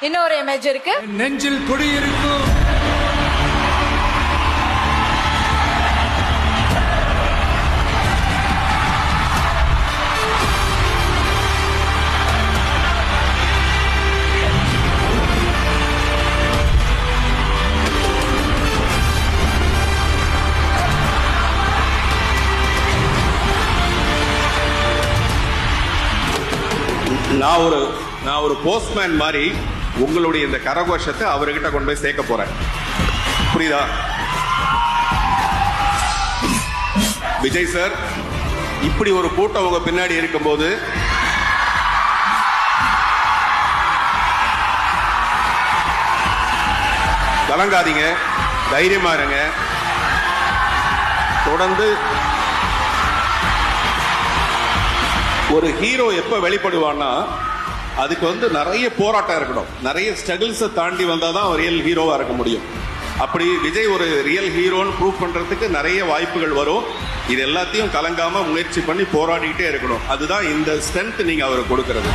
இன்னொரு இமேஜ் இருக்கு. நெஞ்சில் குடியிருக்கும் நான் ஒரு போஸ்ட்மேன் மாதிரி உங்களுடைய இந்த கரகோஷத்தை அவர்கிட்ட கொண்டு போய் சேர்க்க போறேன். புரியுதா? விஜய் சார், இப்படி ஒரு கூட்டம் உங்க பின்னாடி இருக்கும்போது கலங்காதீங்க, தைரியமா இருங்க. தொடர்ந்து ஒரு ஹீரோ எப்ப வெளிப்படுவான்னா அதுக்கு நிறைய போராட்டம் இருக்கணும், நிறைய ஸ்ட்ரகிள்ஸை தாண்டி வந்தாதான் ரியல் ஹீரோவா இருக்க முடியும். அப்படி விஜய் ஒரு ரியல் ஹீரோன்னு ப்ரூவ் பண்றதுக்கு நிறைய வாய்ப்புகள் வரும். இது எல்லாத்தையும் கலங்காம முயற்சி பண்ணி போராடிக்கிட்டே இருக்கணும். அதுதான் இந்த ஸ்ட்ரென்த் நீங்க அவருக்கு கொடுக்கறது.